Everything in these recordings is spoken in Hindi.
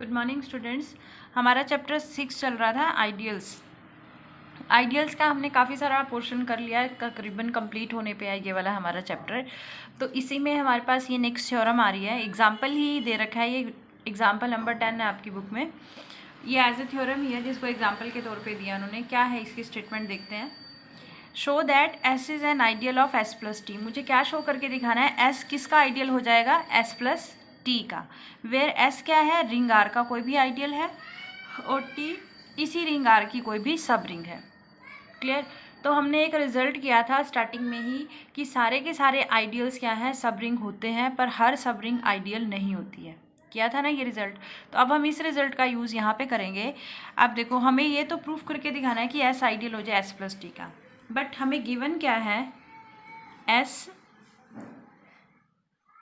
Good morning students. हमारा चैप्टर 6 चल रहा था आइडियल्स का हमने काफ़ी सारा पोर्शन कर लिया है, तकरीबन कंप्लीट होने पे है ये वाला हमारा चैप्टर। तो इसी में हमारे पास ये नेक्स्ट थ्योरम आ रही है, एग्जांपल ही दे रखा है, ये एग्जांपल नंबर 10 है आपकी बुक में। ये एज ए थ्योरम ही है जिसको एग्जाम्पल के तौर पर दिया उन्होंने। क्या है इसकी स्टेटमेंट देखते हैं। Show that S is an ideal of S plus T. मुझे क्या शो करके दिखाना है, एस किसका आइडियल हो जाएगा, एस प्लस टी का। वेयर एस क्या है, रिंग आर का कोई भी आइडियल है और टी इसी रिंग आर की कोई भी सब रिंग है। क्लियर। तो हमने एक रिजल्ट किया था स्टार्टिंग में ही कि सारे के सारे आइडियल्स क्या हैं, सब रिंग होते हैं, पर हर सब रिंग आइडियल नहीं होती है। किया था ना ये रिजल्ट। तो अब हम इस रिजल्ट का यूज़ यहाँ पे करेंगे। अब देखो, हमें ये तो प्रूफ करके दिखाना है कि एस आइडियल हो जाए एस प्लस टी का, बट हमें गिवन क्या है, S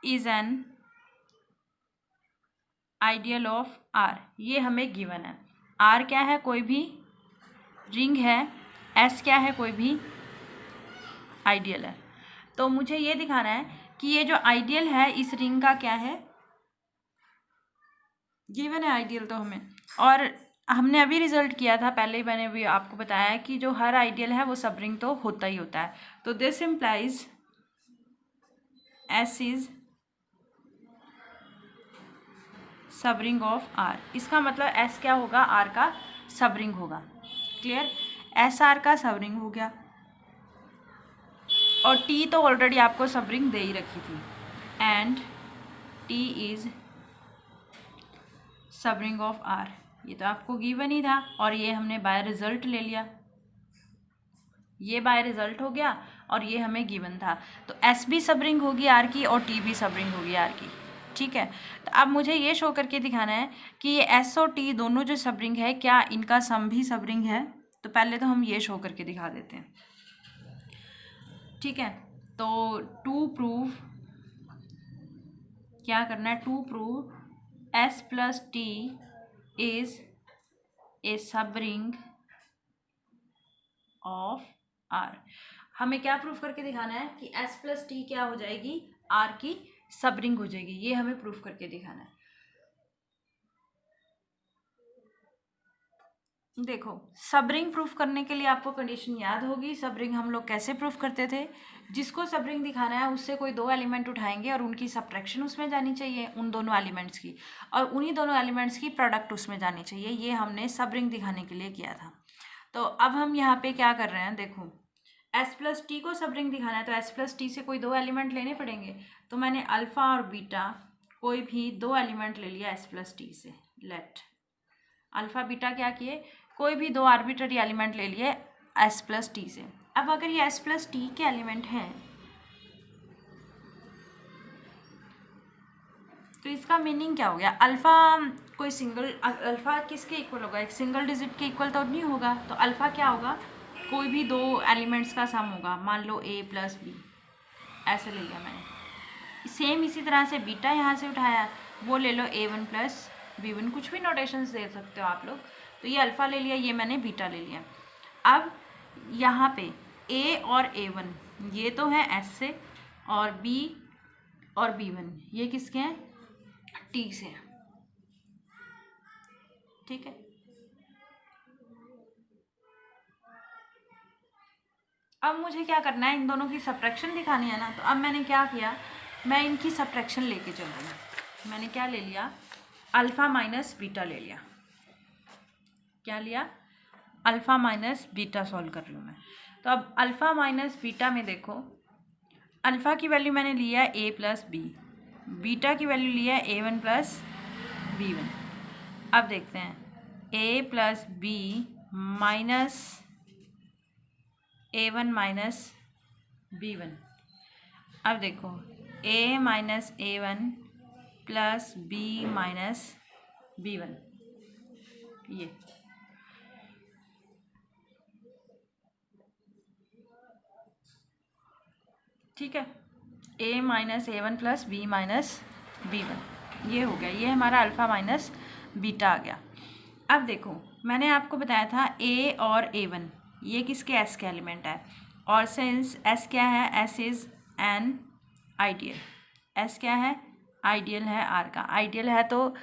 is an ideal of R, ये हमें गिवन है। आर क्या है, कोई भी रिंग है, एस क्या है, कोई भी आइडियल है। तो मुझे ये दिखाना है कि ये जो आइडियल है इस रिंग का क्या है, गिवन है आइडियल तो हमें। और हमने अभी रिजल्ट किया था, पहले ही मैंने भी आपको बताया कि जो हर आइडियल है वो सब रिंग तो होता ही होता है। तो दिस इम्प्लाइज एस इज सब रिंग ऑफ आर। इसका मतलब एस क्या होगा, आर का सब रिंग होगा। क्लियर। एस आर का सब रिंग हो गया, और टी तो ऑलरेडी आपको सब रिंग दे ही रखी थी। एंड टी इज सब रिंग ऑफ आर, ये तो आपको गिवन ही था, और ये हमने बाय रिजल्ट ले लिया। ये बाय रिजल्ट हो गया और ये हमें गिवन था। तो एस भी सब रिंग होगी आर की और टी भी सब रिंग होगी आर की। ठीक है। तो अब मुझे ये शो करके दिखाना है कि ये एस और टी दोनों जो सब रिंग है, क्या इनका सम भी सब रिंग है। तो पहले तो हम ये शो करके दिखा देते हैं। ठीक है। तो टू प्रूव, क्या करना है, to prove S plus T is a subring of are. हमें क्या प्रूफ करके दिखाना है कि एस प्लस टी क्या हो जाएगी, आर की सब रिंग हो जाएगी। ये हमें प्रूफ करके दिखाना है। देखो, सब रिंग प्रूफ करने के लिए आपको कंडीशन याद होगी। सब रिंग हम लोग कैसे प्रूफ करते थे, जिसको सब रिंग दिखाना है उससे कोई दो एलिमेंट उठाएंगे और उनकी सब्ट्रैक्शन उसमें जानी चाहिए, उन दोनों एलिमेंट्स की, और उन्हीं दोनों एलिमेंट्स की प्रोडक्ट उसमें जानी चाहिए। ये हमने सब रिंग दिखाने के लिए किया था। तो अब हम यहाँ पे क्या कर रहे हैं, देखो, एस प्लस टी को सब रिंग दिखाना है तो एस प्लस टी से कोई दो एलिमेंट लेने पड़ेंगे। तो मैंने अल्फ़ा और बीटा कोई भी दो एलिमेंट ले लिया एस प्लस टी से। लेट अल्फ़ा बीटा क्या किए, कोई भी दो आर्बिट्ररी एलिमेंट ले लिए एस प्लस टी से। अब अगर ये एस प्लस टी के एलिमेंट हैं तो इसका मीनिंग क्या हो गया, अल्फ़ा कोई सिंगल, अल्फ़ा किसके इक्वल होगा, एक सिंगल डिजिट के इक्वल तो नहीं होगा। तो अल्फ़ा क्या होगा, कोई भी दो एलिमेंट्स का सम होगा। मान लो ए प्लस बी, ऐसे ले लिया मैंने। सेम इसी तरह से बीटा यहाँ से उठाया, वो ले लो ए वन प्लस बी वन, कुछ भी नोटेशंस दे सकते हो आप लोग। तो ये अल्फ़ा ले लिया, ये मैंने बीटा ले लिया। अब यहाँ पे ए और ए वन ये तो है एस से, और बी और बी वन ये किसके हैं, टी से। ठीक है। अब मुझे क्या करना है, इन दोनों की सब्ट्रैक्शन दिखानी है ना। तो अब मैंने क्या किया, मैं इनकी सब्ट्रैक्शन लेके चल रही हूँ। मैंने क्या ले लिया, अल्फ़ा माइनस बीटा ले लिया। क्या लिया, अल्फ़ा माइनस बीटा सॉल्व कर रही हूँ मैं। तो अब अल्फ़ा माइनस बीटा में देखो, अल्फ़ा की वैल्यू मैंने लिया ए प्लस बी, बीटा की वैल्यू लिया A one plus B one. अब देखते हैं, A plus B minus A one minus B one. अब देखो, A minus A one plus B minus B one, ये ठीक है। A minus A one plus B minus B one, ये हो गया, ये हमारा अल्फ़ा माइनस बीटा आ गया। अब देखो, मैंने आपको बताया था ए और ए वन ये किसके, एस के एलिमेंट है। और सिंस एस क्या है, S is an ideal, S क्या है, आइडियल है आर का। आइडियल है तो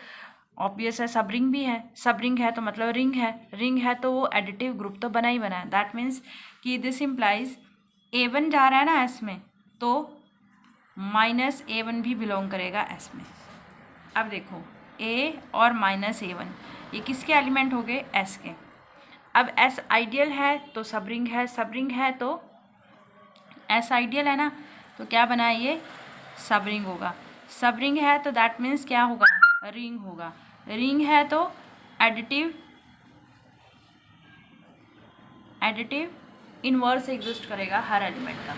ऑब्वियस है, सब रिंग भी है, सब रिंग है तो मतलब रिंग है तो वो एडिटिव ग्रुप तो बना ही बना है। दैट मीन्स कि दिस इम्प्लाइज A1 जा रहा है ना S में, तो माइनस A1 भी बिलोंग करेगा S में। अब देखो A और माइनस A1 ये किसके एलिमेंट हो गए? S के। अब S आइडियल है तो सब रिंग है, सब रिंग है तो S आइडियल है ना, तो क्या बना है ये? सब रिंग होगा। सब रिंग है तो दैट मीन्स क्या होगा? रिंग होगा। रिंग है तो एडिटिव इनवर्स एग्जिस्ट करेगा हर एलिमेंट का।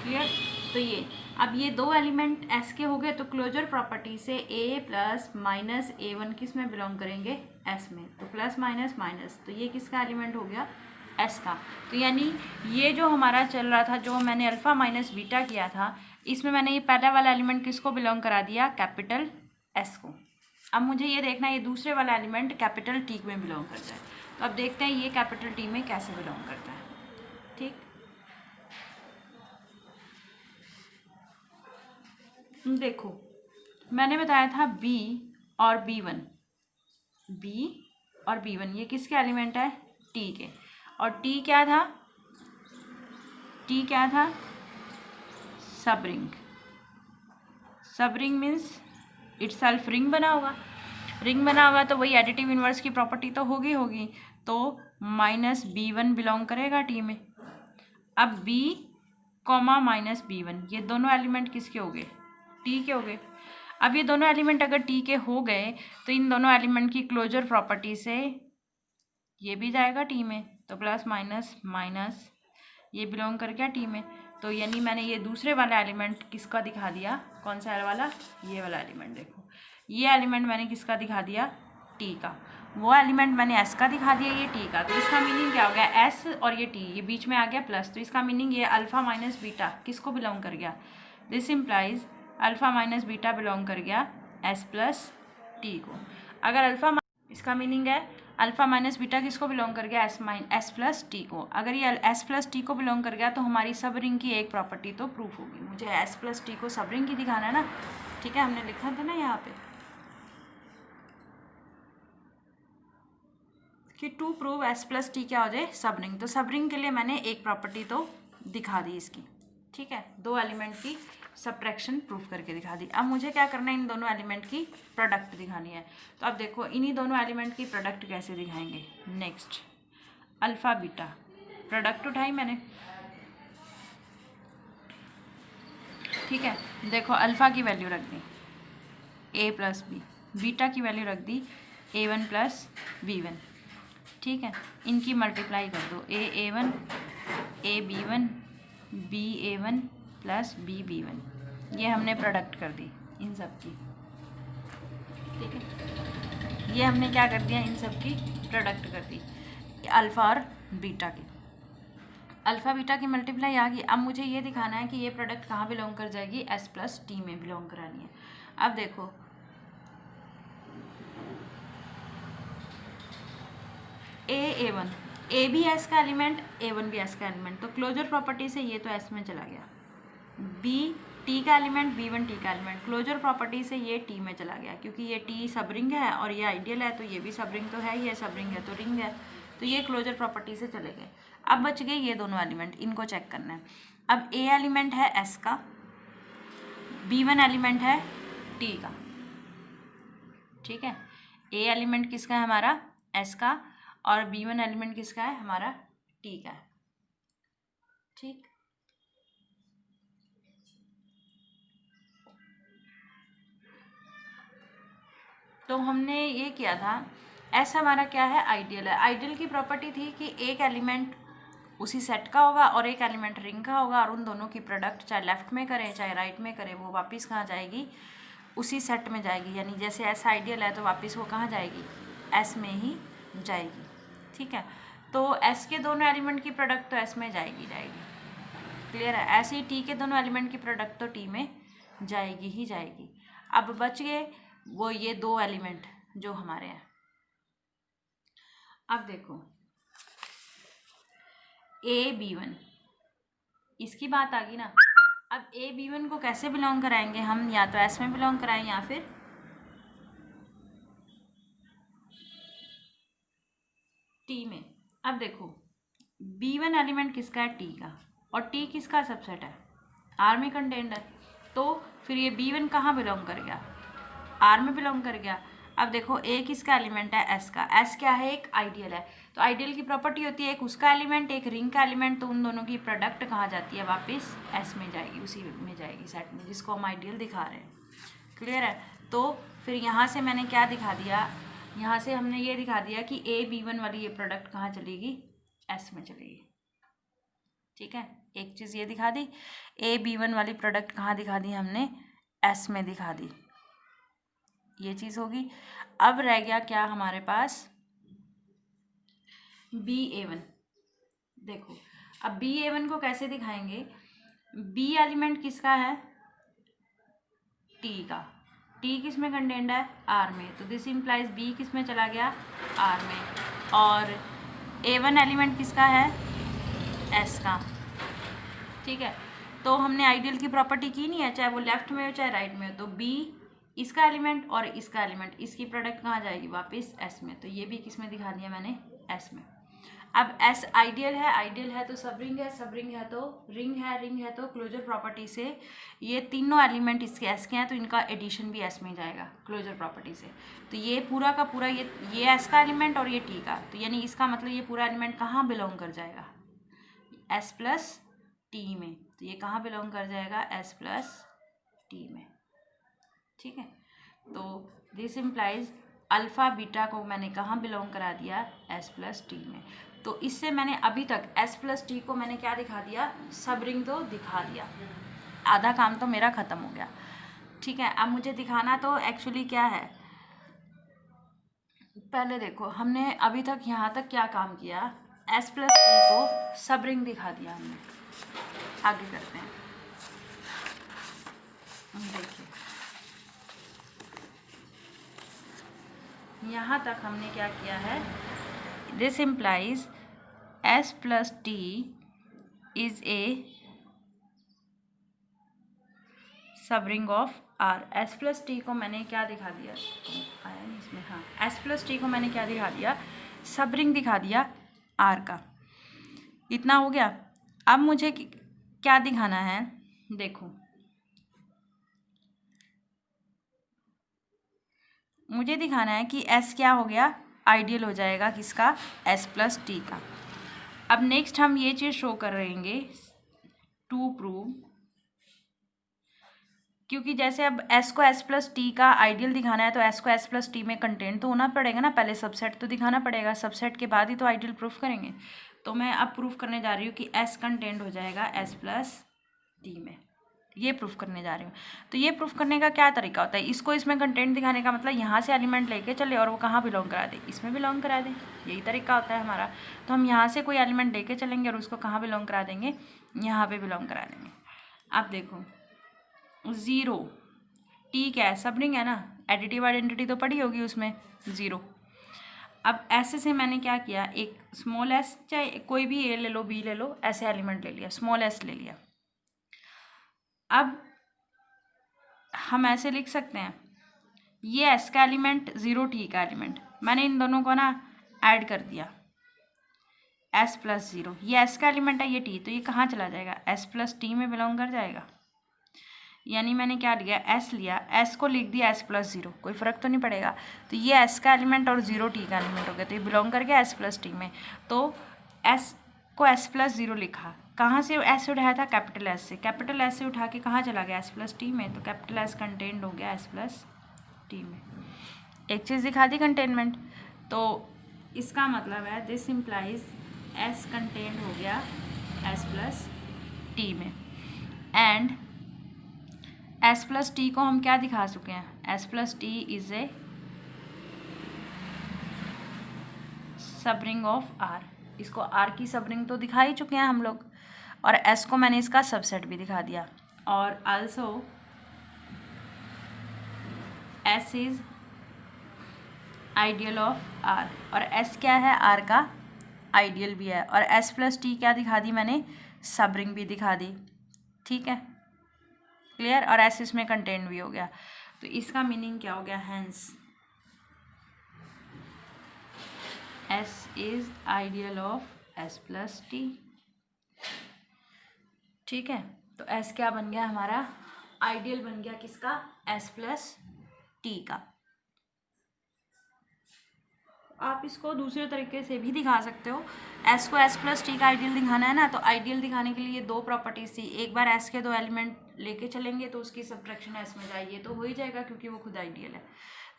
क्लियर? तो ये अब ये दो एलिमेंट S के हो गए, तो क्लोजर प्रॉपर्टी से A प्लस माइनस A1 किस में बिलोंग करेंगे? S में। तो प्लस माइनस माइनस, तो ये किसका एलिमेंट हो गया? S का। तो यानी ये जो हमारा चल रहा था, जो मैंने अल्फ़ा माइनस बीटा किया था, इसमें मैंने ये पहला वाला एलिमेंट किसको बिलोंग करा दिया? कैपिटल S को। अब मुझे ये देखना है ये दूसरे वाला एलिमेंट कैपिटल T में बिलोंग करता है। तो अब देखते हैं ये कैपिटल T में कैसे बिलोंग करता है। ठीक, देखो मैंने बताया था B और B1, B और B1 ये किसके एलिमेंट है? T के। और T क्या था? T क्या था? सब रिंग। सब रिंग मीन्स इटसेल्फ रिंग बना होगा। रिंग बना होगा तो वही एडिटिव इनवर्स की प्रॉपर्टी तो होगी। तो माइनस B1 बिलोंग करेगा T में। अब B कॉमा माइनस B1 ये दोनों एलिमेंट किसके हो गए? T के हो गए। अब ये दोनों एलिमेंट अगर T के हो गए तो इन दोनों एलिमेंट की क्लोजर प्रॉपर्टी से ये भी जाएगा T में, तो प्लस माइनस माइनस ये बिलोंग कर गया T में। तो यानी मैंने ये दूसरे वाला एलिमेंट किसका दिखा दिया? कौन सा वाला? ये वाला एलिमेंट। देखो ये एलिमेंट मैंने किसका दिखा दिया? T का। वो एलिमेंट मैंने S का दिखा दिया, ये T का। तो इसका मीनिंग क्या हो गया? S और ये T ये बीच में आ गया प्लस, तो इसका मीनिंग ये अल्फ़ा माइनस बीटा किसको बिलोंग कर गया? This implies alpha minus beta belong कर गया S प्लस T को। अगर अल्फ़ा, इसका मीनिंग है अल्फ़ा माइनस बीटा किसको बिलोंग कर गया? S प्लस टी को। अगर ये S प्लस टी को बिलोंग कर गया तो हमारी सब रिंग की एक प्रॉपर्टी तो प्रूफ होगी। मुझे S प्लस टी को सब रिंग की दिखाना है ना, ठीक है, हमने लिखा था ना यहाँ पे कि to prove S plus T क्या हो जाए? सब रिंग। तो सब रिंग के लिए मैंने एक प्रॉपर्टी तो दिखा दी इसकी, ठीक है, दो एलिमेंट की सब्ट्रैक्शन प्रूफ करके दिखा दी। अब मुझे क्या करना है? इन दोनों एलिमेंट की प्रोडक्ट दिखानी है। तो अब देखो इन्हीं दोनों एलिमेंट की प्रोडक्ट कैसे दिखाएंगे। नेक्स्ट अल्फ़ा बीटा प्रोडक्ट उठाई मैंने, ठीक है। देखो अल्फ़ा की वैल्यू रख दी A प्लस बी, बीटा की वैल्यू रख दी A1 प्लस B1, ठीक है। इनकी मल्टीप्लाई कर दो A1 AB1 BA1 plus BB1, ये हमने प्रोडक्ट कर दी इन सब की, ठीक है। ये हमने क्या कर दिया? इन सब की प्रोडक्ट कर दी अल्फ़ा और बीटा की। अल्फ़ा बीटा की मल्टीप्लाई आ गई। अब मुझे ये दिखाना है कि ये प्रोडक्ट कहाँ बिलोंग कर जाएगी? S प्लस टी में बिलोंग करानी है। अब देखो A1 A भी S का एलिमेंट, A1 भी S का एलिमेंट, तो क्लोजर प्रॉपर्टी से ये तो S में चला गया। B T का एलिमेंट, B1 T का एलिमेंट, क्लोजर प्रॉपर्टी से ये T में चला गया, क्योंकि ये T सब रिंग है और ये आइडियल है, तो ये भी सब रिंग तो है, ये सब रिंग है तो रिंग है, तो ये क्लोजर प्रॉपर्टी से चले गए। अब बच गए ये दोनों एलिमेंट, इनको चेक करना है। अब A एलिमेंट है S का, B1 एलिमेंट है T का, ठीक है। A एलिमेंट किसका है? हमारा S का, और B1 एलिमेंट किसका है? हमारा T का है, ठीक। तो हमने ये किया था, S हमारा क्या है? आइडियल है। आइडियल की प्रॉपर्टी थी कि एक एलिमेंट उसी सेट का होगा और एक एलिमेंट रिंग का होगा, और उन दोनों की प्रोडक्ट चाहे लेफ्ट में करें चाहे राइट में करें, वो वापस कहाँ जाएगी? उसी सेट में जाएगी। यानी जैसे S आइडियल है तो वापस वो कहाँ जाएगी? S में ही जाएगी, ठीक है। तो S के दोनों एलिमेंट की प्रोडक्ट तो S में जाएगी। क्लियर है? ऐसे ही T के दोनों एलिमेंट की प्रोडक्ट तो T में जाएगी ही जाएगी। अब बच गए वो ये दो एलिमेंट जो हमारे हैं। अब देखो AB1, इसकी बात आ गई ना। अब AB1 को कैसे बिलोंग कराएंगे हम? या तो S में बिलोंग कराएं या फिर टी में। अब देखो B1 एलिमेंट किसका है, टी का, और टी किसका सबसेट है, आर में कंटेंड है। तो फिर ये B1 कहाँ बिलोंग कर गया, आर में बिलोंग कर गया। अब देखो ए किसका एलिमेंट है, एस का। एस क्या है, एक आइडियल है। तो आइडियल की प्रॉपर्टी होती है एक उसका एलिमेंट एक रिंग का एलिमेंट, तो उन दोनों की प्रोडक्ट कहाँ जाती है, वापस एस में जाएगी, उसी में जाएगी सेट में, जिसको हम आइडियल दिखा रहे हैं। क्लियर है। तो फिर यहाँ से मैंने क्या दिखा दिया, यहाँ से हमने ये दिखा दिया कि A B1 वाली ये प्रोडक्ट कहाँ चलेगी, एस में चलेगी। ठीक है, एक चीज़ ये दिखा दी, A B1 वाली प्रोडक्ट कहाँ दिखा दी हमने, एस में दिखा दी, ये चीज़ होगी। अब रह गया क्या हमारे पास, BA1। देखो अब BA1 को कैसे दिखाएंगे, B एलिमेंट किसका है, टी का। टी किस में कंटेंड है, आर में, तो दिस इम्प्लाइज B किस में चला गया, आर में। और A1 एलिमेंट किसका है, एस का। ठीक है, तो हमने आइडियल की प्रॉपर्टी की नहीं है, चाहे वो लेफ्ट में हो चाहे राइट में हो। तो B इसका एलिमेंट और इसका एलिमेंट, इसकी प्रोडक्ट कहाँ जाएगी, वापस एस में। तो ये भी किस में दिखा दिया मैंने, एस में। अब एस आइडियल है, आइडियल है तो सब रिंग है, सब रिंग है तो रिंग है, रिंग है तो क्लोजर प्रॉपर्टी से ये तीनों एलिमेंट इसके एस के हैं, तो इनका एडिशन भी एस में जाएगा क्लोजर प्रॉपर्टी से। तो ये पूरा का पूरा ये एस का एलिमेंट और ये टी का, तो यानी इसका मतलब ये पूरा एलिमेंट कहाँ बिलोंग कर जाएगा, एस प्लस टी में। तो ये कहाँ बिलोंग कर जाएगा, एस प्लस टी में। ठीक है, तो दिस इम्प्लाइज अल्फ़ा बीटा को मैंने कहाँ बिलोंग करा दिया, एस प्लस टी में। तो इससे मैंने अभी तक एस प्लस टी को मैंने क्या दिखा दिया, सब रिंग तो दिखा दिया, आधा काम तो मेरा ख़त्म हो गया। ठीक है, अब मुझे दिखाना तो एक्चुअली क्या है, पहले देखो हमने अभी तक यहाँ तक क्या काम किया, एस प्लस टी को सब रिंग दिखा दिया हमने। आगे करते हैं, देखिए यहाँ तक हमने क्या किया है, this implies S plus T is a subring of R. S plus T को मैंने क्या दिखा दिया, आया नहीं इसमें, हाँ, एस प्लस टी को मैंने क्या दिखा दिया, सब रिंग दिखा दिया आर का। इतना हो गया। अब मुझे क्या दिखाना है, देखो मुझे दिखाना है कि एस क्या हो गया, आइडियल हो जाएगा किसका, एस प्लस टी का। अब नेक्स्ट हम ये चीज़ शो कर रहेंगे टू प्रूव, क्योंकि जैसे अब एस को एस प्लस टी का आइडियल दिखाना है तो एस को एस प्लस टी में कंटेंट तो होना पड़ेगा ना, पहले सबसेट तो दिखाना पड़ेगा, सबसेट के बाद ही तो आइडियल प्रूफ करेंगे। तो मैं अब प्रूफ करने जा रही हूँ कि एस कंटेंट हो जाएगा एस प्लस टी में, ये प्रूफ करने जा रही हूँ। तो ये प्रूफ करने का क्या तरीका होता है, इसको इसमें कंटेंट दिखाने का मतलब यहाँ से एलिमेंट लेके चले और वो कहाँ बिलोंग करा दे, इसमें बिलोंग करा दे, यही तरीका होता है हमारा। तो हम यहाँ से कोई एलिमेंट लेके चलेंगे और उसको कहाँ बिलोंग करा देंगे, यहाँ पे बिलोंग करा देंगे। अब देखो 0 टी क्या है, सब रिंग है ना, एडिटिव आइडेंटिटी तो पढ़ी होगी उसमें, 0। अब ऐसे से मैंने क्या किया, एक स्मॉल एस, चाहे कोई भी ए ले लो, बी ले लो, ऐसे एलिमेंट ले लिया, स्मॉल एस ले लिया। अब हम ऐसे लिख सकते हैं, ये एस का एलिमेंट 0 टी का एलिमेंट, मैंने इन दोनों को ना ऐड कर दिया, एस प्लस 0, ये एस का एलिमेंट है, ये टी, तो ये कहाँ चला जाएगा, एस प्लस टी में बिलोंग कर जाएगा। यानी मैंने क्या लिया, एस लिया, एस को लिख दिया एस प्लस 0, कोई फ़र्क तो नहीं पड़ेगा। तो ये एस का एलिमेंट और 0 टी का एलिमेंट हो गया, तो ये बिलोंग कर गया एस प्लस टी में। तो एस को एस प्लस 0 लिखा, कहाँ से एस उठाया था, कैपिटल एस से, कैपिटल एस से उठा के कहाँ चला गया, एस प्लस टी में, तो कैपिटल एस कंटेंट हो गया एस प्लस टी में। एक चीज़ दिखा दी कंटेनमेंट, तो इसका मतलब है दिस इम्प्लाइज एस कंटेंट हो गया एस प्लस टी में। एंड एस प्लस टी को हम क्या दिखा चुके हैं, S plus T is a subring of are, इसको आर की सब रिंग तो दिखा ही चुके हैं हम लोग, और एस को मैंने इसका सबसेट भी दिखा दिया। और also S is ideal of R, और एस क्या है, आर का आइडियल भी है। और एस प्लस टी क्या दिखा दी मैंने, सब रिंग भी दिखा दी। ठीक है, क्लियर, और एस इसमें कंटेंट भी हो गया। तो इसका मीनिंग क्या हो गया, hence S is ideal of S plus T. ठीक है, तो एस क्या बन गया हमारा, आइडियल बन गया किसका, एस प्लस टी का। आप इसको दूसरे तरीके से भी दिखा सकते हो। एस को एस प्लस टी का आइडियल दिखाना है ना, तो आइडियल दिखाने के लिए दो प्रॉपर्टीज थी। एक बार एस के दो एलिमेंट लेके चलेंगे तो उसकी सब्ट्रैक्शन एस में जाएगी, तो हो ही जाएगा क्योंकि वो खुद आइडियल है।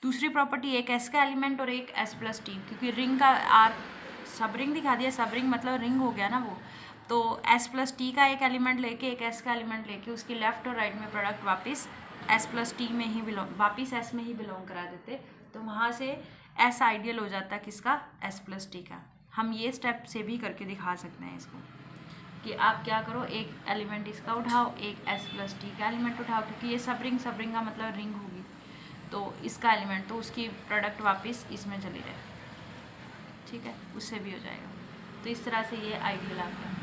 दूसरी प्रॉपर्टी, एक एस का एलिमेंट और एक एस प्लस टी, क्योंकि रिंग का आर सब रिंग दिखा दिया, सब रिंग मतलब रिंग हो गया ना वो। तो एस प्लस टी का एक एलिमेंट लेके एक एस का एलिमेंट लेके उसकी लेफ्ट और राइट में प्रोडक्ट वापस एस प्लस टी में ही वापस एस में ही बिलोंग करा देते, तो वहाँ से एस आइडियल हो जाता है किसका, एस प्लस टी का। हम ये स्टेप से भी करके दिखा सकते हैं इसको, कि आप क्या करो, एक एलिमेंट इसका उठाओ, एक एस प्लस टी का एलिमेंट उठाओ, क्योंकि ये सब रिंग का मतलब रिंग होगी, तो इसका एलिमेंट तो उसकी प्रोडक्ट वापस इसमें चली जाए। ठीक है, उससे भी हो जाएगा। तो इस तरह से ये आइडियल आ गया।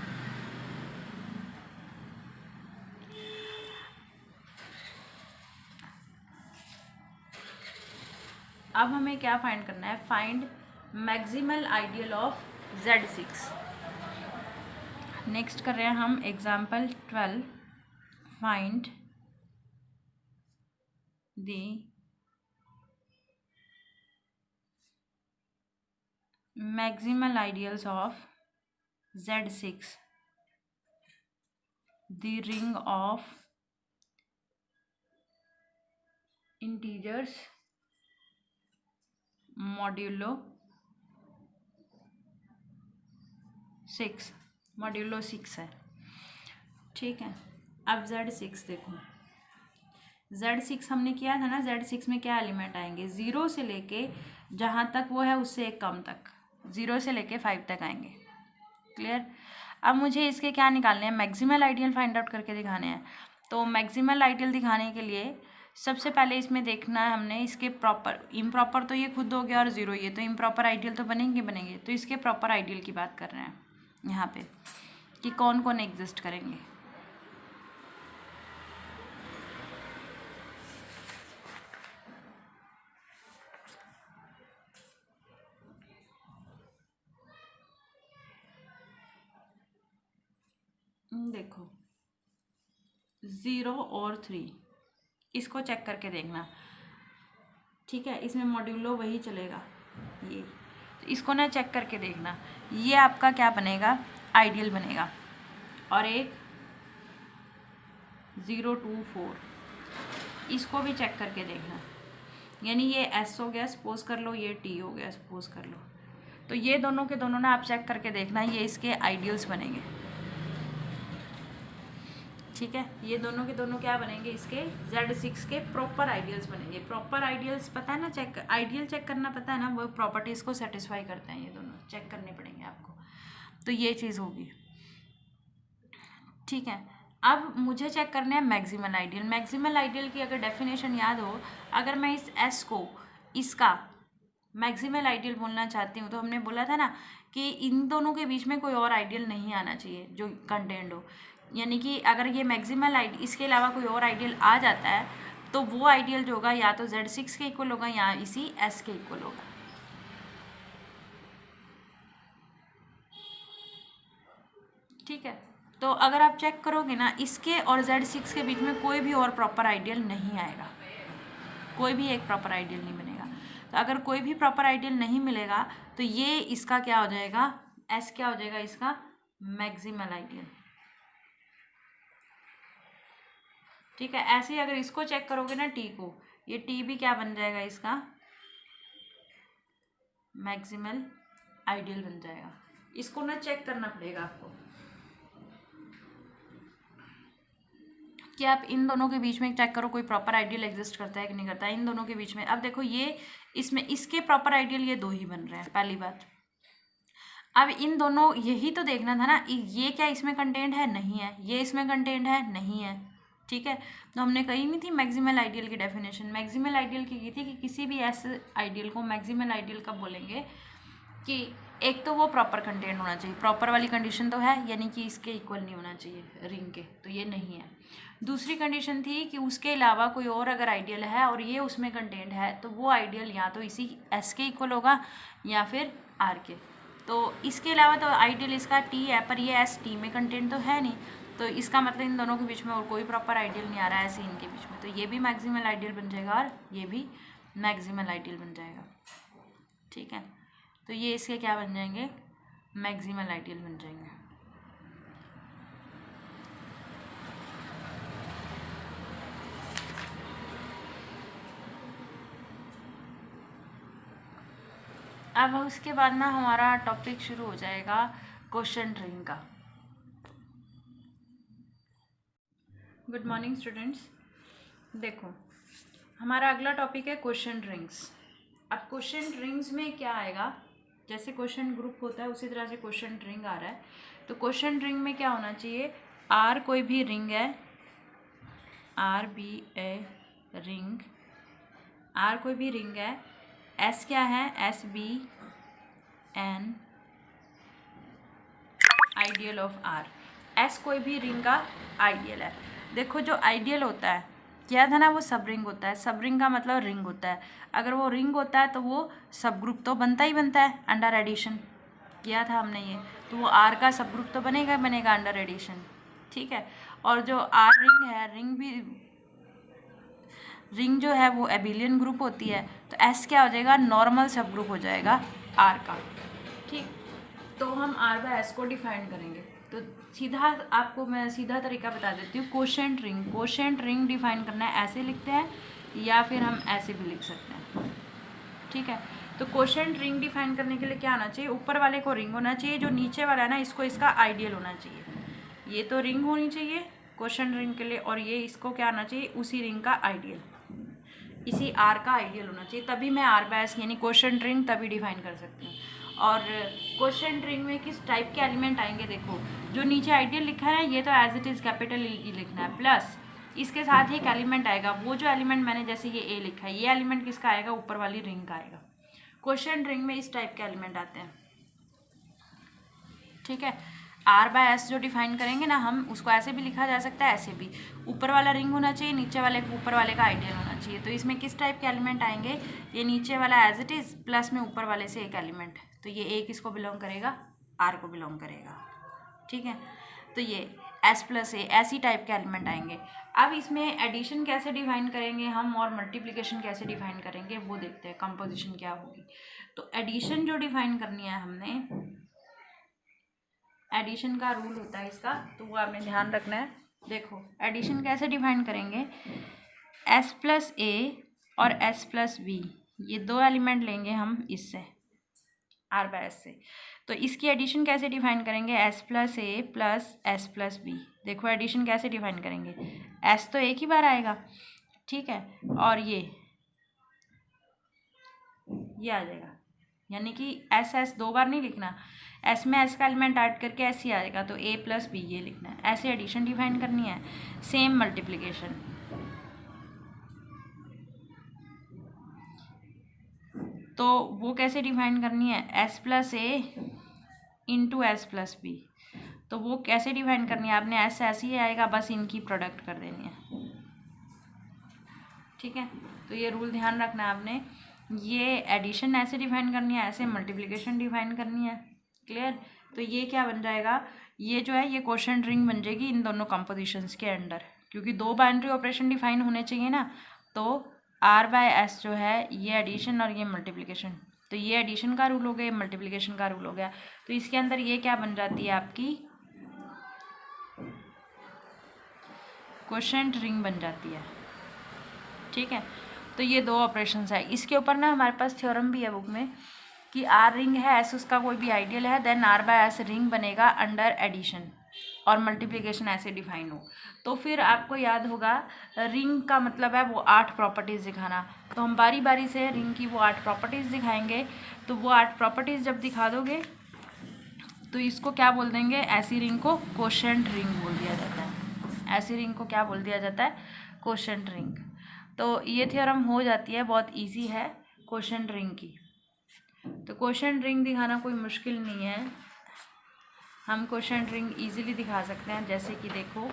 अब हमें क्या फाइंड करना है, find maximal ideal of Z6। Next कर रहे हैं हम example 12, find the maximal ideals of Z6, the ring of integers modulo 6 है। ठीक है, अब Z6 देखो, Z6 हमने किया था ना, Z6 में क्या एलिमेंट आएंगे, 0 से लेके जहाँ तक वो है उससे एक कम तक, 0 से लेके 5 तक आएंगे। क्लियर। अब मुझे इसके क्या निकालने हैं, मैक्सिमल आइडियल फाइंड आउट करके दिखाने हैं। तो मैक्सिमल आइडियल दिखाने के लिए सबसे पहले इसमें देखना है हमने इसके प्रॉपर, इम्प्रॉपर तो ये खुद हो गया और 0 ये, तो इम्प्रॉपर आइडियल तो बनेंगे। तो इसके प्रॉपर आइडियल की बात कर रहे हैं यहाँ पे, कि कौन कौन एग्जिस्ट करेंगे। देखो 0 और 3 इसको चेक करके देखना। ठीक है, इसमें मॉड्यूलो वही चलेगा ये, तो इसको ना चेक करके देखना, ये आपका क्या बनेगा, आइडियल बनेगा। और एक 0 2 4 इसको भी चेक करके देखना, यानी ये एस हो गया सपोज कर लो, ये टी हो गया सपोज कर लो, तो ये दोनों के दोनों ना आप चेक करके देखना, ये इसके आइडियल्स बनेंगे। ठीक है, ये दोनों के दोनों क्या बनेंगे, इसके Z6 के प्रॉपर आइडियल्स बनेंगे। प्रॉपर आइडियल्स पता है ना, चेक आइडियल चेक करना पता है ना, वो प्रॉपर्टीज़ को सेटिस्फाई करते हैं, ये दोनों चेक करने पड़ेंगे आपको, तो ये चीज़ होगी। ठीक है, अब मुझे चेक करना है मैक्सिमल आइडियल। मैक्सिमल आइडियल की अगर डेफिनेशन याद हो, अगर मैं इस S को इसका मैक्सिमल आइडियल बोलना चाहती हूँ, तो हमने बोला था ना कि इन दोनों के बीच में कोई और आइडियल नहीं आना चाहिए जो कंटेंट हो, यानी कि अगर ये मैक्सिमल आइडियल इसके अलावा कोई और आइडियल आ जाता है तो वो आइडियल जो होगा या तो Z6 के इक्वल होगा या इसी S के इक्वल होगा। ठीक है, तो अगर आप चेक करोगे ना, इसके और Z6 के बीच में कोई भी और प्रॉपर आइडियल नहीं आएगा, कोई भी एक प्रॉपर आइडियल नहीं बनेगा। तो अगर कोई भी प्रॉपर आइडियल नहीं मिलेगा तो ये इसका क्या हो जाएगा, S क्या हो जाएगा, इसका मैक्सिमल आइडियल। ठीक है, ऐसे ही अगर इसको चेक करोगे ना T को, ये T भी क्या बन जाएगा, इसका मैक्सिमल आइडियल बन जाएगा। इसको ना चेक करना पड़ेगा आपको कि आप इन दोनों के बीच में चेक करो कोई प्रॉपर आइडियल एग्जिस्ट करता है कि नहीं करता है इन दोनों के बीच में। अब देखो ये इसमें इसके प्रॉपर आइडियल ये दो ही बन रहे हैं, पहली बात। अब इन दोनों यही तो देखना था ना, ये क्या इसमें कंटेंट है, नहीं है, ये इसमें कंटेंट है, नहीं है। ठीक है, तो हमने कही नहीं थी मैक्सिमल आइडियल की डेफिनेशन, मैक्सिमल आइडियल की थी कि किसी भी ऐसे आइडियल को मैक्सिमल आइडियल कब बोलेंगे कि एक तो वो प्रॉपर कंटेंट होना चाहिए, प्रॉपर वाली कंडीशन तो है, यानी कि इसके इक्वल नहीं होना चाहिए रिंग के, तो ये नहीं है। दूसरी कंडीशन थी कि उसके अलावा कोई और अगर आइडियल है और ये उसमें कंटेंट है तो वो आइडियल या तो इसी S के इक्वल होगा या फिर R के, तो इसके अलावा तो आइडियल इसका टी है, पर ये एस टी में कंटेंट तो है नहीं, तो इसका मतलब इन दोनों के बीच में और कोई प्रॉपर आइडियल नहीं आ रहा है ऐसे इनके बीच में, तो ये भी मैक्सिमल आइडियल बन जाएगा और ये भी मैक्सिमल आइडियल बन जाएगा। ठीक है, तो ये इसके क्या बन जाएंगे, मैक्सिमल आइडियल बन जाएंगे। अब उसके बाद ना हमारा टॉपिक शुरू हो जाएगा क्वेश्चन रिंग का। गुड मॉर्निंग स्टूडेंट्स, देखो हमारा अगला टॉपिक है क्वेश्चन रिंग्स। अब क्वेश्चन रिंग्स में क्या आएगा, जैसे क्वेश्चन ग्रुप होता है उसी तरह से क्वेश्चन रिंग आ रहा है। तो क्वेश्चन रिंग में क्या होना चाहिए, आर कोई भी रिंग है, R be a ring, R कोई भी रिंग है, एस क्या है, S be an ideal of R, S कोई भी रिंग का आइडियल है। देखो जो आइडियल होता है क्या था ना, वो सब रिंग होता है, सब रिंग का मतलब रिंग होता है, अगर वो रिंग होता है तो वो सब ग्रुप तो बनता ही बनता है, अंडर एडिशन किया था हमने ये, तो वो आर का सब ग्रुप तो बनेगा बनेगा अंडर एडिशन। ठीक है, और जो आर रिंग है, रिंग जो है वो एबिलियन ग्रुप होती है, तो एस क्या हो जाएगा, नॉर्मल सब ग्रुप हो जाएगा आर का। ठीक, तो हम आर बाय एस को डिफाइन करेंगे, तो सीधा आपको मैं सीधा तरीका बता देती हूँ। क्वोशेंट रिंग डिफाइन करना है, ऐसे लिखते हैं या फिर हम ऐसे भी लिख सकते हैं। ठीक है, तो क्वोशेंट रिंग डिफाइन करने के लिए क्या आना चाहिए, ऊपर वाले को रिंग होना चाहिए, जो नीचे वाला है ना इसको इसका आइडियल होना चाहिए। ये तो रिंग होनी चाहिए क्वोशेंट रिंग के लिए, और ये इसको क्या आना चाहिए, उसी रिंग का आइडियल, इसी आर का आइडियल होना चाहिए, तभी मैं आर बाय एस यानी क्वोशेंट रिंग तभी डिफाइन कर सकती हूँ। और क्वोशेंट रिंग में किस टाइप के एलिमेंट आएंगे, देखो जो नीचे आइडियल लिखा है ये तो as it is capital E लिखना है, प्लस इसके साथ ही एक एलिमेंट आएगा, वो जो एलिमेंट मैंने जैसे ये ए लिखा है, ये एलिमेंट किसका आएगा, ऊपर वाली रिंग का आएगा। क्वोशेंट रिंग में इस टाइप के एलिमेंट आते हैं। ठीक है, आर बाय एस जो डिफाइन करेंगे ना हम, उसको ऐसे भी लिखा जा सकता है, ऐसे भी, ऊपर वाला रिंग होना चाहिए, नीचे वाले ऊपर वाले का आइडियल होना चाहिए। तो इसमें किस टाइप के एलिमेंट आएंगे, ये नीचे वाला एज इट इज़ प्लस में ऊपर वाले से एक एलिमेंट, तो ये ए किसको बिलोंग करेगा, आर को बिलोंग करेगा। ठीक है, तो ये एस प्लस ए ऐसी टाइप के एलिमेंट आएंगे। अब इसमें एडिशन कैसे डिफाइन करेंगे हम और मल्टीप्लिकेशन कैसे डिफाइन करेंगे वो देखते हैं, कंपोजिशन क्या होगी। तो एडिशन जो डिफाइन करनी है हमने, एडिशन का रूल होता है इसका, तो वो आपने ध्यान रखना है। देखो एडिशन कैसे डिफाइन करेंगे, एस प्लस ए और एस प्लस बी, ये दो एलिमेंट लेंगे हम इससे आर बाय एस से, तो इसकी एडिशन कैसे डिफाइन करेंगे, एस प्लस ए प्लस एस प्लस बी। देखो एडिशन कैसे डिफाइन करेंगे, एस तो एक ही बार आएगा, ठीक है, और ये आ जाएगा, यानी कि एस एस दो बार नहीं लिखना, एस में एस का एलिमेंट ऐड करके एस ही आएगा, तो ए प्लस बी ये लिखना है, ऐसे एडिशन डिफाइन करनी है। सेम मल्टीप्लिकेशन, तो वो कैसे डिफाइन करनी है, S plus A into S plus B, तो वो कैसे डिफाइन करनी है आपने, एस ऐसे ही आएगा, बस इनकी प्रोडक्ट कर देनी है। ठीक है, तो ये रूल ध्यान रखना है आपने, ये एडिशन ऐसे डिफाइन करनी है, ऐसे मल्टीप्लिकेशन डिफाइन करनी है। क्लियर, तो ये क्या बन जाएगा, ये जो है ये क्वोशेंट रिंग बन जाएगी इन दोनों कंपोजिशंस के अंडर, क्योंकि दो बाइनरी ऑपरेशन डिफाइन होने चाहिए ना, तो आर बाय एस जो है ये एडिशन और ये मल्टीप्लिकेशन, तो ये एडिशन का रूल हो गया, मल्टीप्लिकेशन का रूल हो गया, तो इसके अंदर ये क्या बन जाती है आपकी क्वोशेंट रिंग बन जाती है। ठीक है, तो ये दो ऑपरेशंस है। इसके ऊपर ना हमारे पास थ्योरम भी है बुक में कि आर रिंग है, एस उसका कोई भी आइडियल है, then R by S ring बनेगा अंडर एडिशन और मल्टीप्लिकेशन ऐसे डिफाइन हो, तो फिर आपको याद होगा रिंग का मतलब है वो 8 प्रॉपर्टीज़ दिखाना, तो हम बारी बारी से रिंग की वो 8 प्रॉपर्टीज़ दिखाएंगे। तो वो 8 प्रॉपर्टीज़ जब दिखा दोगे तो इसको क्या बोल देंगे, ऐसी रिंग को क्वोशेंट रिंग बोल दिया जाता है। ऐसी रिंग को क्या बोल दिया जाता है, क्वोशेंट रिंग। तो ये थ्योरम हो जाती है, बहुत इजी है क्वोशेंट रिंग की। तो क्वोशेंट रिंग दिखाना कोई मुश्किल नहीं है, हम क्वोशेंट रिंग इजीली दिखा सकते हैं। जैसे कि देखो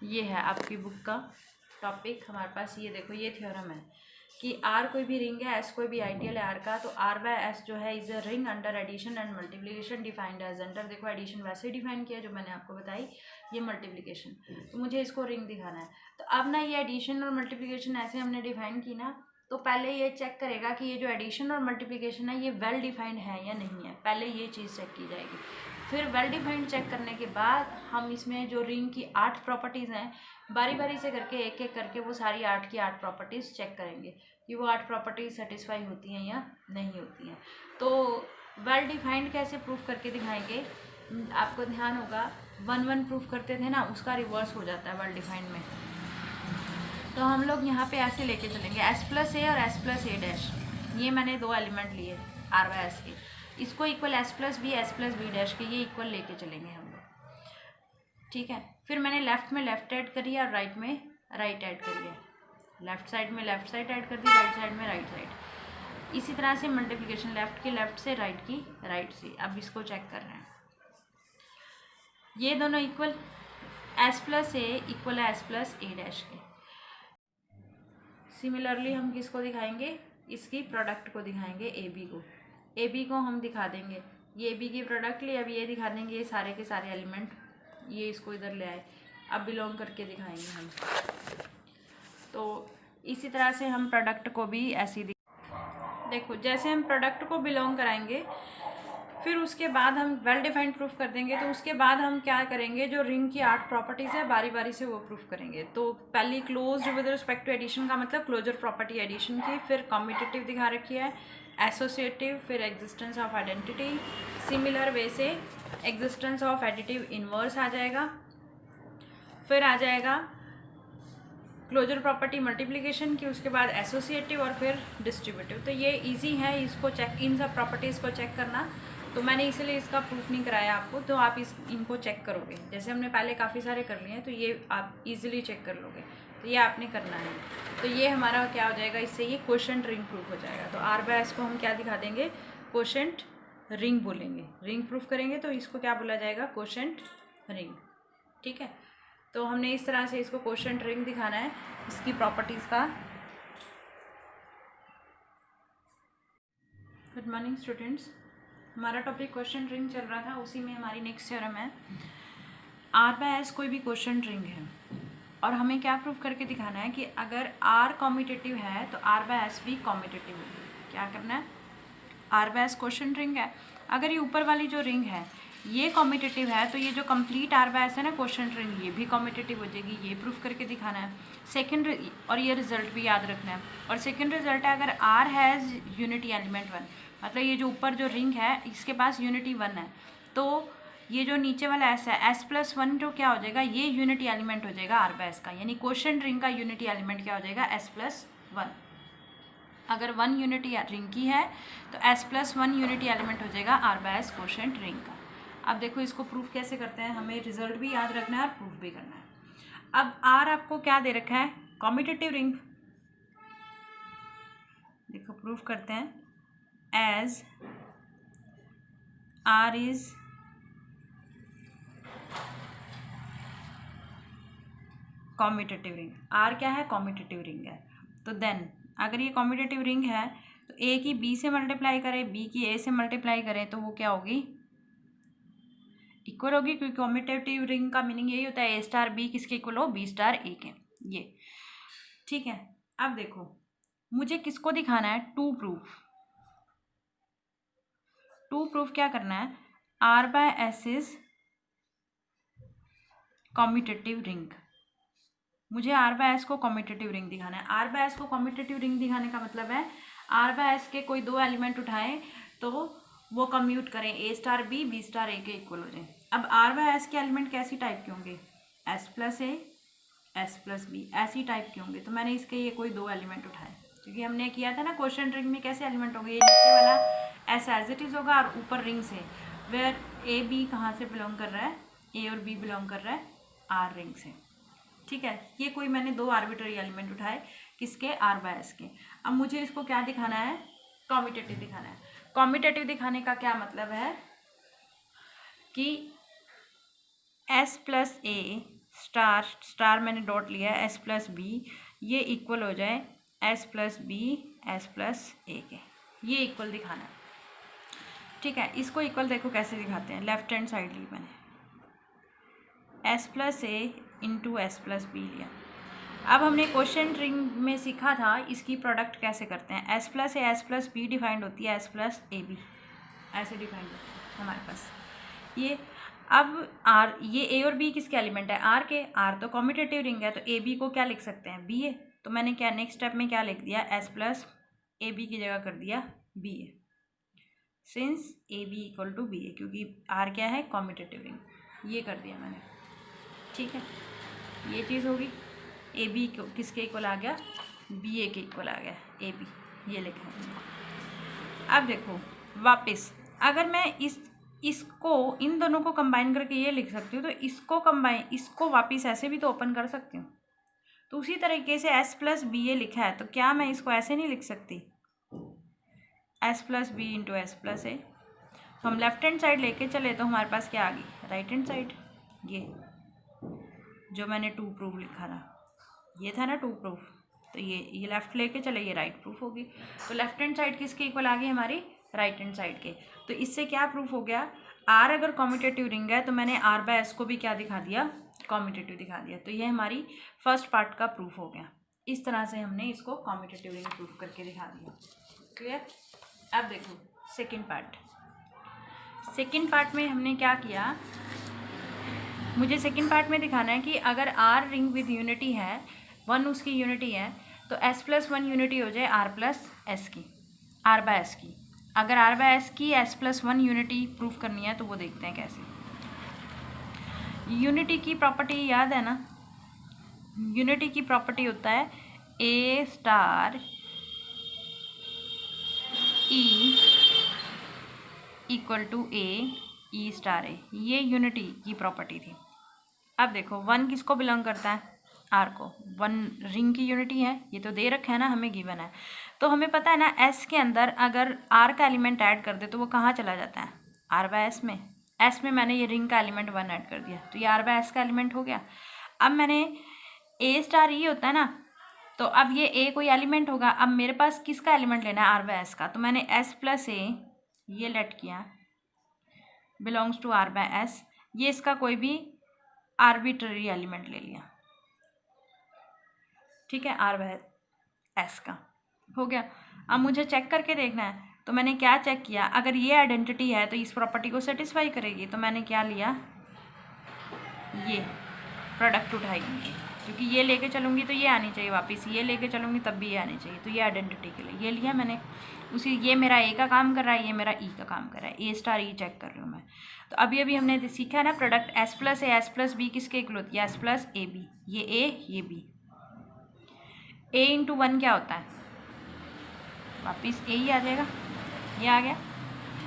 ये है आपकी बुक का टॉपिक हमारे पास, ये देखो ये थ्योरम है कि आर कोई भी रिंग है, एस कोई भी आइडियल है आर का, तो आर बाय एस जो है is a ring under addition and multiplication defined as under. देखो एडिशन वैसे ही डिफाइन किया जो मैंने आपको बताई, ये मल्टीप्लिकेशन, तो मुझे इसको रिंग दिखाना है। तो अब ना ये एडिशन और मल्टीप्लिकेशन ऐसे हमने डिफाइन की ना, तो पहले ये चेक करेगा कि ये जो एडिशन और मल्टीप्लिकेशन है ये वेल डिफाइंड है या नहीं है, पहले ये चीज़ चेक की जाएगी। फिर वेल डिफाइंड चेक करने के बाद हम इसमें जो रिंग की 8 प्रॉपर्टीज़ हैं बारी बारी से करके एक एक करके वो सारी 8 की 8 प्रॉपर्टीज़ चेक करेंगे कि वो 8 प्रॉपर्टीज सेटिस्फाई होती हैं या नहीं होती हैं। तो वेल डिफाइंड कैसे प्रूफ करके दिखाएंगे, आपको ध्यान होगा 1 1 प्रूफ करते थे ना, उसका रिवर्स हो जाता है वेल डिफाइंड में। तो हम लोग यहाँ पे ऐसे लेके चलेंगे एस प्लस ए और एस प्लस ए डैश, ये मैंने 2 एलिमेंट लिए आर बाय एस के, इसको equal S plus B dash के, ये इक्वल लेके चलेंगे हम लोग। ठीक है, फिर मैंने लेफ्ट में लेफ्ट ऐड करी और राइट में राइट ऐड करी है, लेफ्ट साइड में लेफ्ट साइड ऐड कर दी, राइट साइड में राइट साइड। इसी तरह से मल्टीप्लिकेशन लेफ्ट की लेफ्ट से, राइट की राइट से। अब इसको चेक कर रहे हैं, ये दोनों इक्वल, एस प्लस ए इक्वल है एस प्लस ए डैश के। सिमिलरली हम किसको दिखाएंगे, इसकी प्रोडक्ट को दिखाएंगे, ए बी को। ए बी को हम दिखा देंगे, ये ए बी की प्रोडक्ट ली, अब ये दिखा देंगे ये सारे के सारे एलिमेंट, ये इसको इधर ले आए, अब बिलोंग करके दिखाएंगे हम। तो इसी तरह से हम प्रोडक्ट को भी ऐसे ही देखो, जैसे हम प्रोडक्ट को बिलोंग कराएंगे, फिर उसके बाद हम वेल डिफाइंड प्रूफ कर देंगे, तो उसके बाद हम क्या करेंगे, जो रिंग की 8 प्रॉपर्टीज़ है बारी बारी से वो प्रूफ करेंगे। तो पहली closed with respect to addition का मतलब क्लोजर प्रॉपर्टी एडिशन की, फिर कम्यूटेटिव दिखा रखी है, एसोसिएटिव, फिर existence of identity, similar way से एग्जिस्टेंस ऑफ एडिटिव इनवर्स आ जाएगा, फिर आ जाएगा क्लोजर प्रॉपर्टी मल्टीप्लिकेशन की, उसके बाद एसोसिएटिव और फिर डिस्ट्रीब्यूटिव। तो ये इजी है इसको चेक, इन सब प्रॉपर्टीज़ को चेक करना, तो मैंने इसलिए इसका प्रूफ नहीं कराया आपको, तो आप इनको चेक करोगे, जैसे हमने पहले काफ़ी सारे कर लिए हैं, तो ये आप इजीली चेक कर लोगे, तो ये आपने करना है। तो ये हमारा क्या हो जाएगा, इससे ये क्वोशंट रिंग प्रूफ हो जाएगा। तो आर बाय एस को हम क्या दिखा देंगे, क्वोशंट रिंग बोलेंगे, रिंग प्रूफ करेंगे तो इसको क्या बोला जाएगा, क्वोशंट रिंग। ठीक है, तो हमने इस तरह से इसको क्वोशंट रिंग दिखाना है, इसकी प्रॉपर्टीज़ का। गुड मॉर्निंग स्टूडेंट्स, हमारा टॉपिक क्वोशंट रिंग चल रहा था, उसी में हमारी नेक्स्ट थ्योरम है, आर बाय एस कोई भी क्वोशंट रिंग है और हमें क्या प्रूफ करके दिखाना है कि अगर आर कॉम्यूटेटिव है तो आर बाय एस भी कॉम्यूटेटिव होगी। क्या करना है, R by S quotient ring है, अगर ये ऊपर वाली जो रिंग है ये कॉम्यूटेटिव है, तो ये जो कंप्लीट आर बाय एस है ना क्वोशंट रिंग, ये भी कॉम्यूटेटिव हो जाएगी, ये प्रूफ करके दिखाना है। सेकंड, और ये रिजल्ट भी याद रखना है। और सेकंड रिजल्ट है, अगर आर हैज़ यूनिटी एलिमेंट 1, मतलब ये जो ऊपर जो रिंग है इसके पास यूनिटी 1 है, तो ये जो नीचे वाला एस है, एस प्लस 1 जो क्या हो जाएगा, ये यूनिटी एलिमेंट हो जाएगा आर बाय एस का, यानी क्वोशंट रिंग का यूनिटी एलिमेंट क्या हो जाएगा, एस प्लस 1। अगर 1 यूनिटी रिंग की है तो एस प्लस 1 यूनिटी एलिमेंट हो जाएगा R by S quotient ring का। अब देखो इसको प्रूफ कैसे करते हैं, हमें रिजल्ट भी याद रखना है और प्रूफ भी करना है। अब आर आपको क्या दे रखा है, कॉम्यूटेटिव रिंग, देखो प्रूफ करते हैं, as R is commutative ring, R क्या है, कॉम्यूटेटिव रिंग है, तो देन अगर ये कॉम्यूटेटिव रिंग है तो ए की बी से मल्टीप्लाई करें, बी की ए से मल्टीप्लाई करें, तो वो क्या होगी, इक्वल होगी, क्योंकि कॉम्यूटेटिव रिंग का मीनिंग यही होता है ए स्टार बी किसके इक्वल हो, बी स्टार ए के, ये। ठीक है, अब देखो मुझे किसको दिखाना है, टू प्रूफ क्या करना है, R by S is commutative ring, मुझे आर बाय एस को कॉम्यूटेटिव रिंग दिखाना है। आर बाय एस को कॉम्यूटेटिव रिंग दिखाने का मतलब है आर बाय एस के कोई 2 एलिमेंट उठाएं तो वो कम्यूट करें, ए स्टार बी स्टार ए के इक्वल हो जाए। अब आर बाय एस के एलिमेंट कैसी टाइप के होंगे, S plus A, S plus B, ऐसी टाइप के होंगे। तो मैंने इसके ये कोई 2 एलिमेंट उठाए, क्योंकि हमने किया था ना क्वोशंट रिंग में कैसे एलिमेंट होंगे, ये नीचे वाला एस एज इट इज़ होगा और ऊपर रिंग से वेयर ए बी कहाँ से बिलोंग कर रहा है, ए और बी बिलोंग कर रहा है आर रिंग से। ठीक है, ये कोई मैंने 2 आर्बिट्ररी एलिमेंट उठाए, किसके, आर बाय एस के। अब मुझे इसको क्या दिखाना है, कॉम्यूटेटिव दिखाना है। कॉम्यूटेटिव दिखाने का क्या मतलब है कि एस प्लस ए स्टार मैंने डॉट लिया है, एस प्लस बी, ये इक्वल हो जाए S plus B S plus A के, ये इक्वल दिखाना है। ठीक है, इसको इक्वल देखो कैसे दिखाते हैं, लेफ्ट हैंड साइड ली मैंने, S plus A into S plus B लिया। अब हमने क्वेश्चन रिंग में सीखा था इसकी प्रोडक्ट कैसे करते हैं। S plus A S plus be defined होती है एस प्लस ए बी, ऐसे डिफाइंड होती है हमारे पास ये। अब आर, ये ए और बी किसके एलिमेंट है, आर के, आर तो कॉम्यूटेटिव रिंग है, तो ए बी को क्या लिख सकते हैं, बी ए। तो मैंने क्या नेक्स्ट स्टेप में क्या लिख दिया, एस प्लस ए बी की जगह कर दिया B A, since A B equal to B A, क्योंकि आर क्या है, कॉम्यूटेटिव रिंग, ये कर दिया मैंने। ठीक है, ये चीज़ होगी। ए बी किसके इक्वल आ गया, बी ए के इक्वल आ गया ए बी, ये लिखा है। अब देखो वापस, अगर मैं इसको इन दोनों को कंबाइन करके ये लिख सकती हूँ, तो इसको वापस ऐसे भी तो ओपन कर सकती हूँ। तो उसी तरीके से एस प्लस बी ए लिखा है, तो क्या मैं इसको ऐसे नहीं लिख सकती, S plus B into S plus A. तो हम लेफ्ट हैंड साइड लेके चले तो हमारे पास क्या आ गई, राइट हैंड साइड। ये जो मैंने टू प्रूफ लिखा था, ये था ना टू प्रूफ, तो ये लेफ्ट लेके चले, ये राइट प्रूफ होगी। तो लेफ्ट हैंड साइड किसके इक्वल आ गई, हमारी राइट हैंड साइड के। तो इससे क्या प्रूफ हो गया, आर अगर कॉम्यूटेटिव रिंग है तो मैंने आर बाय एस को भी क्या दिखा दिया, कॉम्यूटेटिव दिखा दिया। तो ये हमारी फर्स्ट पार्ट का प्रूफ हो गया। इस तरह से हमने इसको कॉम्यूटेटिव रिंग प्रूफ करके दिखा दिया। क्लियर। अब देखो सेकेंड पार्ट। सेकेंड पार्ट में हमने क्या किया, मुझे सेकेंड पार्ट में दिखाना है कि अगर आर रिंग विद यूनिटी है, वन उसकी यूनिटी है, तो एस प्लस वन यूनिटी हो जाए आर प्लस एस की, आर बाय एस की। अगर आर बाय एस की S plus one unity proof करनी है तो वो देखते हैं कैसे। यूनिटी की प्रॉपर्टी याद है ना, यूनिटी की प्रॉपर्टी होता है A star E equal to A E star A, ये यूनिटी की प्रॉपर्टी थी। अब देखो वन किसको बिलोंग करता है, आर को। वन रिंग की यूनिटी है, ये तो दे रखा है ना, हमें गिवन है। तो हमें पता है ना एस के अंदर अगर आर का एलिमेंट ऐड कर दे तो वो कहाँ चला जाता है, आर बाय एस में। एस में मैंने ये रिंग का एलिमेंट वन ऐड कर दिया, तो ये आर बाय एस का एलिमेंट हो गया। अब मैंने ए स्टार ई होता है ना, तो अब ये ए कोई एलिमेंट होगा। अब मेरे पास किसका एलिमेंट लेना है, आर बाय एस का। तो मैंने एस प्लस ए ये लेट किया belongs to R by S, ये इसका कोई भी आर्बिट्ररी एलिमेंट ले लिया। ठीक है, आर बाय एस का हो गया। अब मुझे चेक करके देखना है, तो मैंने क्या चेक किया, अगर ये आइडेंटिटी है तो इस प्रॉपर्टी को सेटिस्फाई करेगी। तो मैंने क्या लिया, ये प्रोडक्ट उठाई, क्योंकि ये लेके चलूँगी तो ये आनी चाहिए वापस, ये लेके चलूँगी तब भी ये आनी चाहिए। तो ये आइडेंटिटी के लिए ये लिया मैंने। उसी ये मेरा ए का काम कर रहा है, ये मेरा ई का काम कर रहा है, ए स्टार ई चेक कर रही हूँ मैं। तो अभी हमने सीखा है ना product S plus A S plus B किसके इक्वल होती है, एस प्लस ए बी। ये ए ये बी, ए इंटू वन क्या होता है, वापस ए ही आ जाएगा। ये आ गया,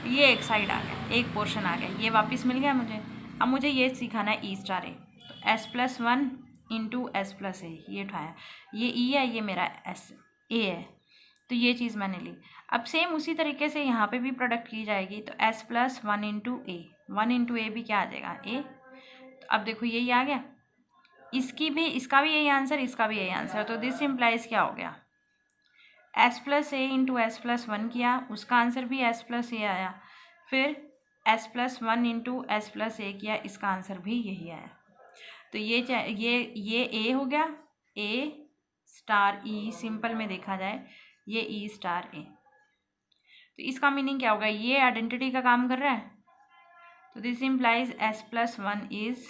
ये एक साइड आ गया, एक पोर्शन आ गया, ये वापस मिल गया मुझे। अब मुझे ये सिखाना है ई स्टार ए, तो S plus one into S plus A, ये उठाया, ये ई है, ये मेरा एस ए है, तो ये चीज़ मैंने ली। अब सेम उसी तरीके से यहाँ पे भी प्रोडक्ट की जाएगी, तो एस प्लस वन इंटू ए, वन इंटू ए भी क्या आ जाएगा, ए। तो अब देखो यही आ गया, इसका भी यही आंसर, इसका भी यही आंसर। तो दिस इम्प्लाइज क्या हो गया, S plus A into S plus one किया, उसका आंसर भी एस प्लस ए आया। फिर S plus one into S plus A किया, इसका आंसर भी यही आया। तो ये ए हो गया, ए स्टार ई, सिंपल में देखा जाए ये ई स्टार ए। तो इसका मीनिंग क्या होगा, ये आइडेंटिटी का काम कर रहा है। तो this implies S plus one is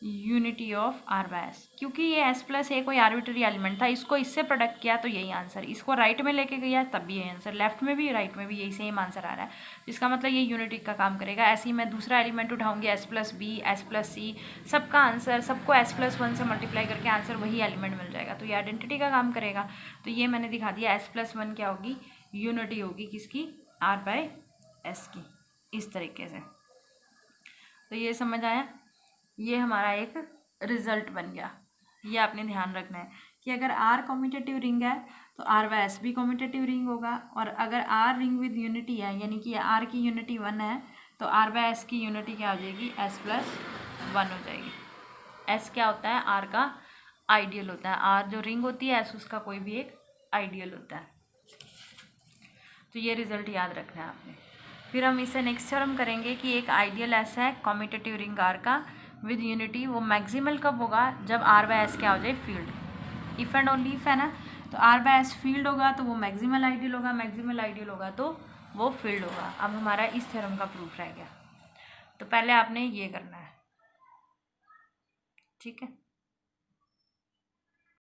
unity of R by S, क्योंकि ये एस प्लस ए कोई आर्बिट्ररी एलिमेंट था, इसको इससे प्रोडक्ट किया तो यही आंसर, इसको राइट में लेके गया तब भी यही आंसर, लेफ्ट में भी राइट में भी यही सेम आंसर आ रहा है। इसका मतलब ये यूनिटी का काम करेगा। ऐसे ही मैं दूसरा एलिमेंट उठाऊंगी S plus B S plus C, सबका आंसर, सबको एस प्लस वन से मल्टीप्लाई करके आंसर वही एलिमेंट मिल जाएगा, तो ये आइडेंटिटी का काम करेगा। तो ये मैंने दिखा दिया, एस प्लस वन क्या होगी, यूनिटी होगी किसकी, आर बाय एस की, इस तरीके से। तो ये समझ आया, ये हमारा एक रिजल्ट बन गया। ये आपने ध्यान रखना है कि अगर आर कम्यूटेटिव रिंग है तो आर बाय एस भी कम्यूटेटिव रिंग होगा, और अगर आर रिंग विद यूनिटी है, यानी कि आर की यूनिटी वन है, तो आर बाय एस की यूनिटी क्या हो जाएगी, एस प्लस वन हो जाएगी। एस क्या होता है, आर का आइडियल होता है। आर जो रिंग होती है, एस उसका कोई भी एक आइडियल होता है। तो ये रिजल्ट याद रखना है आपने। फिर हम इससे नेक्स्ट थ्योरम करेंगे कि एक आइडियल ऐसा है कॉम्यूटेटिव रिंग आर का विद यूनिटी, वो मैक्सिमल कब होगा, जब आर बाय एस क्या हो जाए, field. If and only if है ना, तो आर बाय एस फील्ड होगा तो वो मैक्सिमल आइडियल होगा, मैक्सिमल आइडियल होगा तो वो फील्ड होगा। अब हमारा इस थ्योरम का प्रूफ रह गया। तो पहले आपने ये करना है, ठीक है।